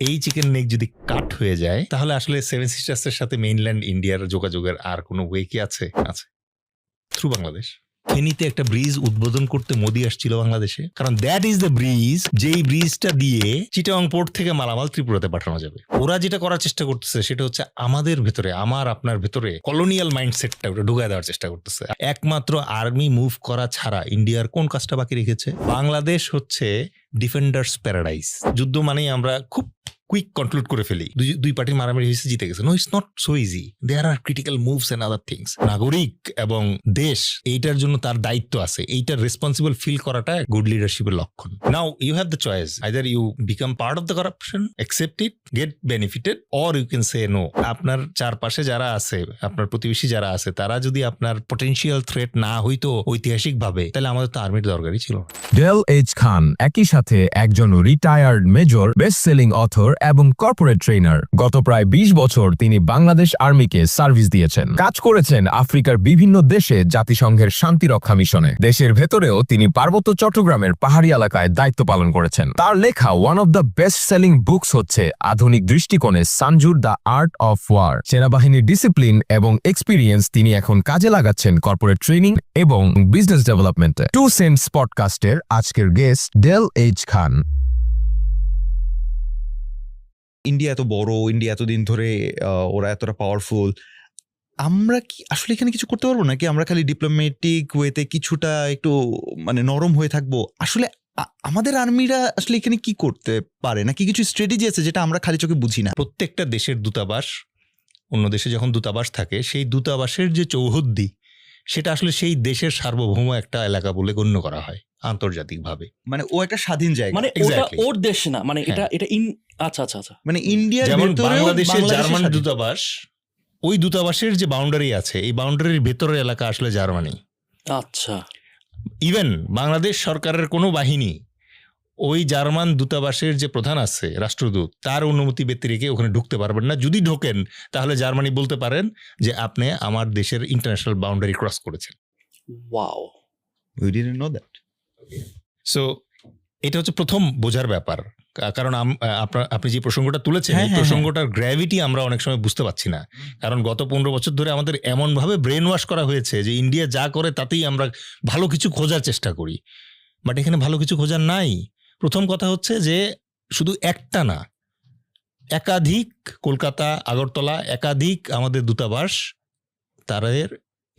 এই chicken neck যদি কাট হয়ে যায় তাহলে আসলে সেভেন সিস্টার্সের সাথে মেইনল্যান্ড ইন্ডিয়ার যোগাযোগের আর কোনো ওয়ে কি আছে? থ্রু বাংলাদেশ। ফেনীতে একটা ব্রিজ উদ্বোধন করতে মোদি আসছিল বাংলাদেশে, কারণ দ্যাট ইজ দ্য ব্রিজ, যেই ব্রিজটা দিয়ে চিটাগং পোর্ট থেকে মালামাল ত্রিপুরাতে পাঠানো যাবে। ওরা যেটা করার চেষ্টা করতেছে সেটা হচ্ছে আমাদের ভেতরে, আমার আপনার ভেতরে কলোনিয়াল মাইন্ডসেটটা ওটা ঢুকায় দেওয়ার চেষ্টা করতেছে। একমাত্র আর্মি মুভ করা ছাড়া ইন্ডিয়ার কোন কাজটা বাকি রেখেছে? বাংলাদেশ হচ্ছে ডিফেন্ডার্স প্যারাডাইস। যুদ্ধ মানেই আমরা খুব কুইক কনক্লুড করে ফেলি, দুই পার্টি মারামারি হয়েছে, জিতে গেছে। No, it's not so easy. There are critical moves and other things. নাগরিক এবং দেশ এইটার জন্য তার দায়িত্ব আছে, এইটার রেসপন্সিবল ফিল করাটা গুড লিডারশিপের লক্ষণ। Now you have the choice, either you become part of the corruption, accept it, get benefited, or you can say no. আপনার চারপাশে যারা আছে, আপনার প্রতিবেশী যারা আছে, তারা যদি আপনার পটেনশিয়াল থ্রেট না হইতো ঐতিহাসিক ভাবে, তাহলে আমাদের তো আর্মির দরকারই ছিল। ডেল এইচ খান একই সাথে একজন retired major, best selling author এবং কর্পোরেট ট্রেনার। গত প্রায় 20 বছর তিনি বাংলাদেশ আর্মিকে সার্ভিস দিয়েছেন। কাজ করেছেন আফ্রিকার বিভিন্ন দেশে জাতিসংঘের শান্তিরক্ষা মিশনে। দেশের ভেতরেও তিনি পার্বত্য চট্টগ্রামের পাহাড়ি এলাকায় দায়িত্ব পালন করেছেন। তার লেখা one of the best selling books হচ্ছে আধুনিক দৃষ্টিকোণে সানজুর দ্য আর্ট অফ ওয়ার। সেনাবাহিনীর ডিসিপ্লিন এবং এক্সপিরিয়েন্স তিনি এখন কাজে লাগাচ্ছেন কর্পোরেট ট্রেনিং এবং বিজনেস ডেভেলপমেন্টে। 2 সেন্টস পডকাস্টের আজকের গেস্ট ডেল এইচ খান। ইন্ডিয়া এত বড়, ইন্ডিয়া এতদিন ধরে ওরা এতটা পাওয়ারফুল, আমরা কি আসলে এখানে কিছু করতে পারবো নাকি? আমরা খালি ডিপ্লোম্যাটিক ওয়েতে কিছুটা একটু মানে নরম হয়ে থাকবো? আসলে আমাদের আর্মিরা আসলে এখানে কি করতে পারে, নাকি কিছু স্ট্র্যাটেজি আছে যেটা আমরা খালি চোখে বুঝি না? প্রত্যেকটা দেশের দূতাবাস, অন্য দেশে যখন দূতাবাস থাকে, সেই দূতাবাসের যে চৌহদ্দি, সেটা আসলে সেই দেশের সার্বভৌম একটা এলাকা বলে গণ্য করা হয় আন্তর্জাতিকভাবে। মানে ও একটা স্বাধীন জায়গা, মানে ওটা Exactly. ওর দেশ না, মানে এটা আচ্ছা আচ্ছা আচ্ছা। মানে ইন্ডিয়ার যেমন ভেতরেও বাংলাদেশের জার্মান স্বাধীন। দূতাবাস, ওই দূতাবাসের যে বাউন্ডারি আছে, এই বাউন্ডারির ভেতরের এলাকা আসলে জার্মানি। আচ্ছা, ইভেন বাংলাদেশ সরকারের কোনো বাহিনী ওই জার্মান দূতাবাসের যে প্রধান আছে, রাষ্ট্রদূত, তার অনুমতি ব্যতিরেকে ওখানে ঢুকতে পারবেন না। যদি ঢোকেন তাহলে জার্মানি বলতে পারেন যে আপনি আমার দেশের ইন্টারন্যাশনাল বাউন্ডারি ক্রস করেছেন। Wow. We didn't know that. So এটা হচ্ছে প্রথম বোঝার ব্যাপার, কারণ আপনি যে প্রসঙ্গটা তুলেছেন, এই হ্যাঁ, প্রসঙ্গটার গ্র্যাভিটি আমরা অনেক সময় বুঝতে পারছি না। কারণ গত 15 বছর ধরে আমাদের এমনভাবে ব্রেন ওয়াশ করা হয়েছে যে ইন্ডিয়া যা করে তাতেই আমরা ভালো কিছু খোঁজার চেষ্টা করি, বাট এখানে ভালো কিছু খোঁজার নাই। প্রথম কথা হচ্ছে যে শুধু একটা না, একাধিক, কলকাতা, আগরতলা, একাধিক আমাদের দূতাবাস তাদের